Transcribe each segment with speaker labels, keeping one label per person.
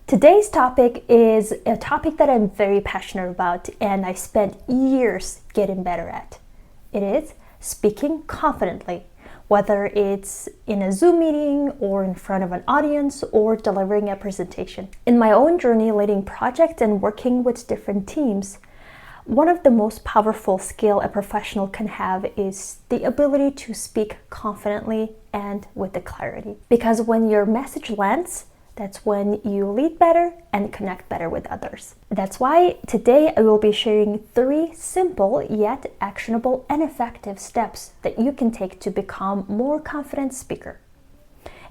Speaker 1: Today's topic is a topic that I'm very passionate about and I spent years getting better at. It is speaking confidently, whether it's in a Zoom meeting or in front of an audience or delivering a presentation. In my own journey leading projects and working with different teams, one of the most powerful skills a professional can have is the ability to speak confidently and with the clarity. Because when your message lands, that's when you lead better and connect better with others. That's why today I will be sharing 3 simple yet actionable and effective steps that you can take to become a more confident speaker.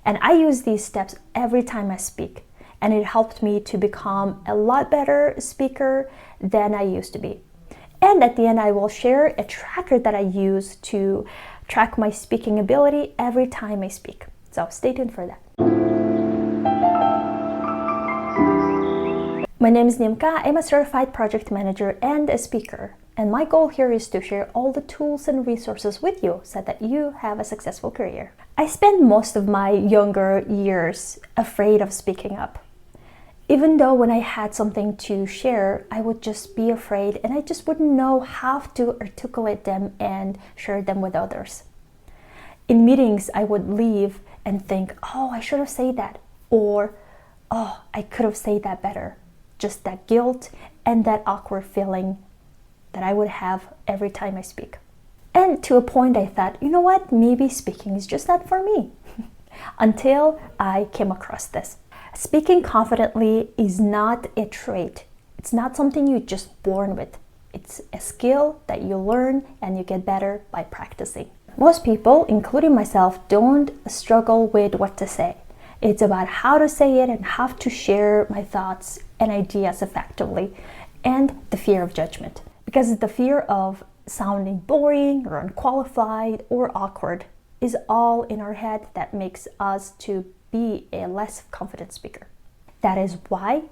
Speaker 1: And I use these steps every time I speak, and it helped me to become a lot better speaker than I used to be. And at the end, I will share a tracker that I use to track my speaking ability every time I speak. So stay tuned for that. My name is Nyamka. I'm a certified project manager and a speaker. And my goal here is to share all the tools and resources with you so that you have a successful career. I spent most of my younger years afraid of speaking up. Even though when I had something to share, I would just be afraid and I just wouldn't know how to articulate them and share them with others. In meetings, I would leave and think, oh, I should have said that, or oh, I could have said that better. Just that guilt and that awkward feeling that I would have every time I speak. And to a point I thought, you know what, maybe speaking is just not for me. Until I came across this. Speaking confidently is not a trait. It's not something you're just born with. It's a skill that you learn and you get better by practicing. Most people, including myself, don't struggle with what to say. It's about how to say it and how to share my thoughts and ideas effectively, and the fear of judgment. Because the fear of sounding boring or unqualified or awkward is all in our head that makes us to be a less confident speaker. That is why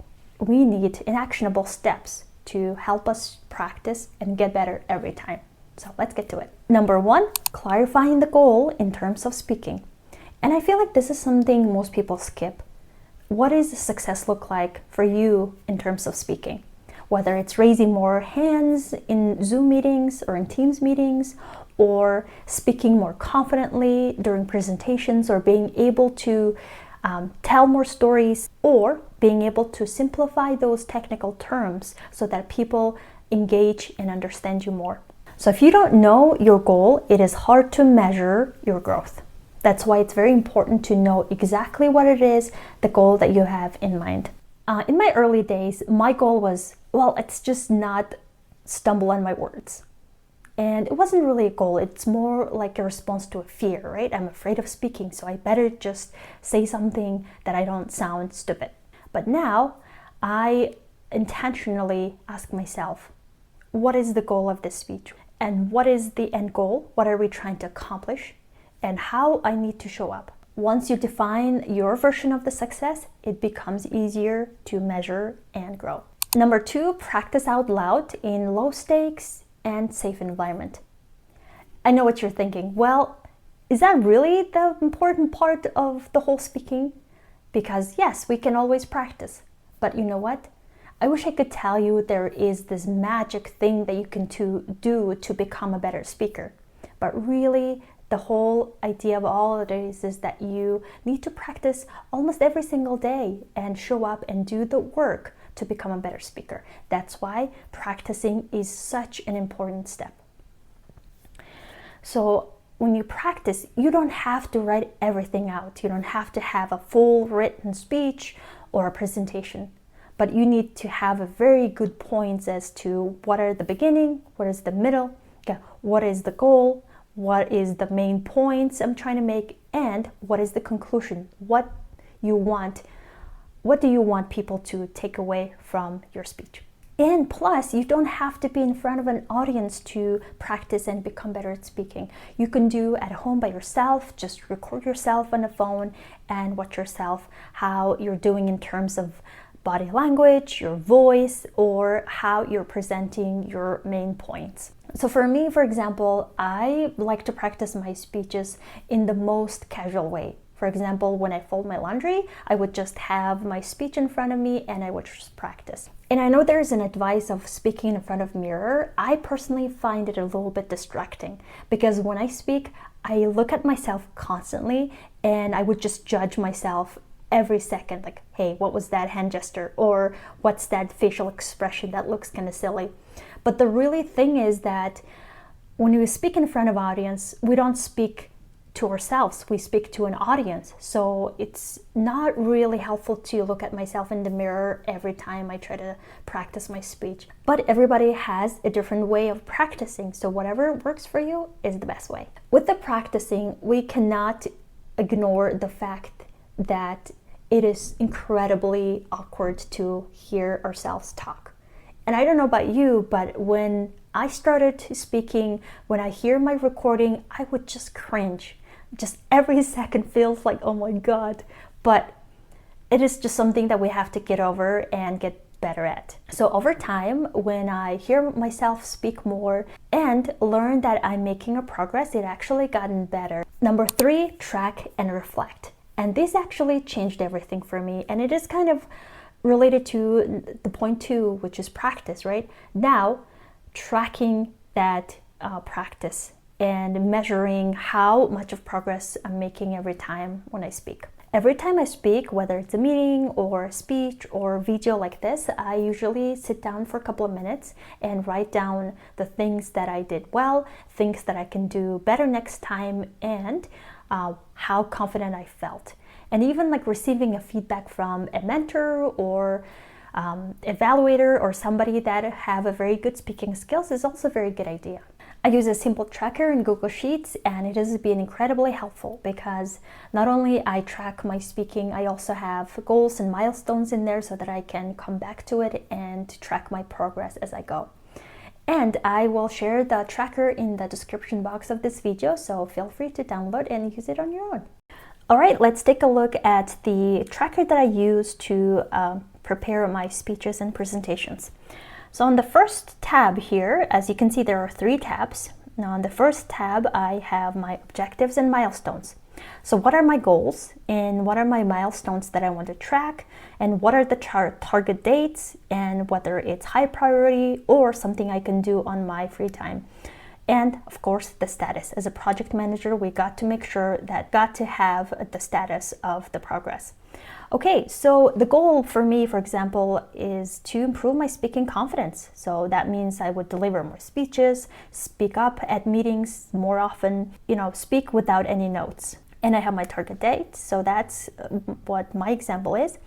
Speaker 1: we need actionable steps to help us practice and get better every time. So let's get to it. Number 1, clarifying the goal in terms of speaking. And I feel like this is something most people skip. What does success look like for you in terms of speaking? Whether it's raising more hands in Zoom meetings or in Teams meetings, or speaking more confidently during presentations, or being able to tell more stories, or being able to simplify those technical terms so that people engage and understand you more. So if you don't know your goal, it is hard to measure your growth. That's why it's very important to know exactly what it is, the goal that you have in mind. In my early days, my goal was, it's just not stumble on my words. And it wasn't really a goal. It's more like a response to a fear, right? I'm afraid of speaking, so I better just say something that I don't sound stupid. But now I intentionally ask myself, what is the goal of this speech? And what is the end goal? What are we trying to accomplish? And how I need to show up. Once you define your version of the success, it becomes easier to measure and grow. Number 2, practice out loud in low stakes and safe environment. I know what you're thinking. Well, is that really the important part of the whole speaking? Because yes, we can always practice. But you know what? I wish I could tell you there is this magic thing that you can do to become a better speaker. But really, the whole idea of all of this is that you need to practice almost every single day and show up and do the work to become a better speaker. That's why practicing is such an important step. So when you practice, you don't have to write everything out. You don't have to have a full written speech or a presentation, but you need to have a very good points as to what are the beginning, what is the middle, what is the goal, what is the main points I'm trying to make, and what is the conclusion? What do you want people to take away from your speech? And plus, you don't have to be in front of an audience to practice and become better at speaking. You can do at home by yourself, just record yourself on the phone and watch yourself how you're doing in terms of body language, your voice, or how you're presenting your main points. So for me, for example, I like to practice my speeches in the most casual way. For example, when I fold my laundry, I would just have my speech in front of me and I would just practice. And I know there's an advice of speaking in front of a mirror. I personally find it a little bit distracting because when I speak, I look at myself constantly and I would just judge myself every second, like, hey, what was that hand gesture? Or what's that facial expression? That looks kind of silly. But the really thing is that when we speak in front of audience, we don't speak to ourselves, we speak to an audience. So it's not really helpful to look at myself in the mirror every time I try to practice my speech. But everybody has a different way of practicing, so whatever works for you is the best way. With the practicing, we cannot ignore the fact that it is incredibly awkward to hear ourselves talk. And I don't know about you, but when I started speaking, when I hear my recording, I would just cringe. Just every second feels like, oh my God. But it is just something that we have to get over and get better at. So over time, when I hear myself speak more and learn that I'm making a progress, it actually gotten better. Number 3, track and reflect. And this actually changed everything for me. And it is kind of related to the point 2, which is practice, right? Now, tracking that practice and measuring how much of progress I'm making every time when I speak. Every time I speak, whether it's a meeting or a speech or video like this, I usually sit down for a couple of minutes and write down the things that I did well, things that I can do better next time, and how confident I felt. And even like receiving a feedback from a mentor or evaluator or somebody that have a very good speaking skills is also a very good idea. I use a simple tracker in Google Sheets, and it has been incredibly helpful because not only I track my speaking, I also have goals and milestones in there so that I can come back to it and track my progress as I go. And I will share the tracker in the description box of this video, so feel free to download and use it on your own. All right, let's take a look at the tracker that I use to prepare my speeches and presentations. So on the first tab here, as you can see, there are 3 tabs. Now on the first tab, I have my objectives and milestones. So what are my goals and what are my milestones that I want to track, and what are the target dates, and whether it's high priority or something I can do on my free time. And of course, the status. As a project manager, we got to make sure that got to have the status of the progress. Okay, so the goal for me, for example, is to improve my speaking confidence. So that means I would deliver more speeches, speak up at meetings more often, speak without any notes. And I have my target date, so that's what my example is.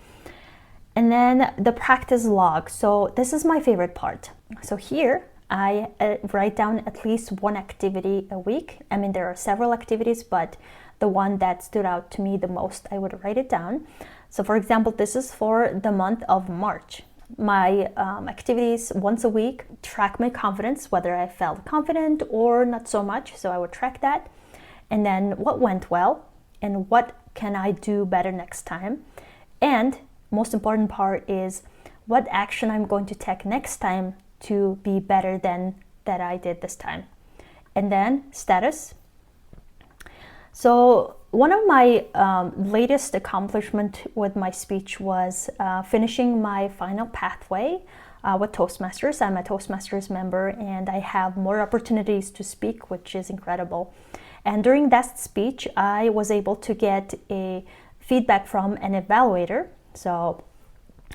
Speaker 1: And then the practice log. So this is my favorite part. So here, I write down at least one activity a week. I mean, there are several activities, but the one that stood out to me the most, I would write it down. So for example, this is for the month of March. My activities once a week, track my confidence, whether I felt confident or not so much. So I would track that. And then what went well and what can I do better next time. And most important part is what action I'm going to take next time to be better than that I did this time. And then status. So one of my latest accomplishment with my speech was finishing my final pathway with Toastmasters. I'm a Toastmasters member and I have more opportunities to speak, which is incredible. And during that speech, I was able to get a feedback from an evaluator. So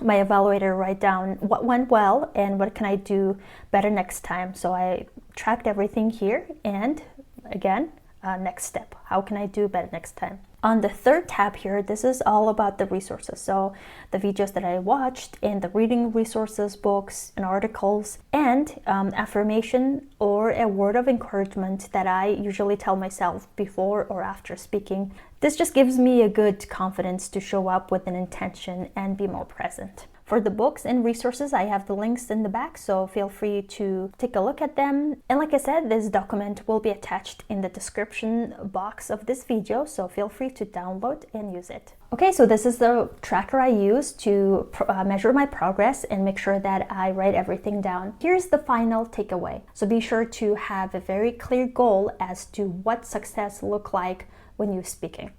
Speaker 1: my evaluator write down what went well and what can I do better next time. So I tracked everything here, and again, next step, how can I do better next time? On the third tab here, this is all about the resources. So the videos that I watched and the reading resources, books and articles, and affirmation or a word of encouragement that I usually tell myself before or after speaking. This just gives me a good confidence to show up with an intention and be more present. For the books and resources, I have the links in the back, so feel free to take a look at them. And like I said, this document will be attached in the description box of this video, so feel free to download and use it. Okay, so this is the tracker I use to measure my progress and make sure that I write everything down. Here's the final takeaway. So be sure to have a very clear goal as to what success looks like when you're speaking.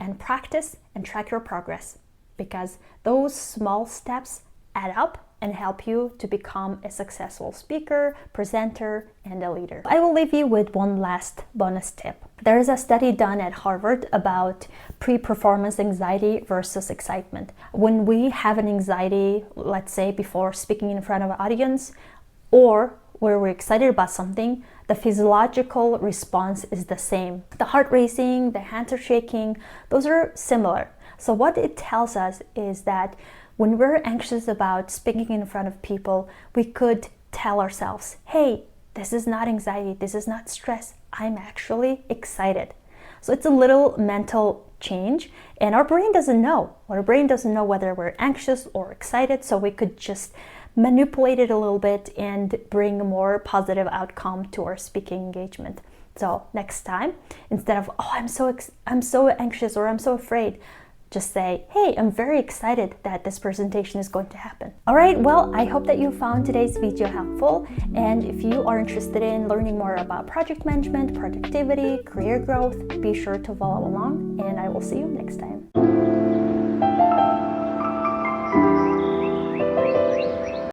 Speaker 1: and practice and track your progress, because those small steps add up and help you to become a successful speaker, presenter, and a leader. I will leave you with one last bonus tip. There is a study done at Harvard about pre-performance anxiety versus excitement. When we have an anxiety, let's say before speaking in front of an audience, or where we're excited about something, the physiological response is the same. The heart racing, the hands are shaking, those are similar. So what it tells us is that when we're anxious about speaking in front of people, we could tell ourselves, hey, this is not anxiety, this is not stress, I'm actually excited. So it's a little mental change, and our brain doesn't know. Our brain doesn't know whether we're anxious or excited, so we could just manipulate it a little bit and bring a more positive outcome to our speaking engagement. So next time, instead of, oh, I'm so anxious or I'm so afraid, just say, hey, I'm very excited that this presentation is going to happen. All right, well, I hope that you found today's video helpful. And if you are interested in learning more about project management, productivity, career growth, be sure to follow along, and I will see you next time.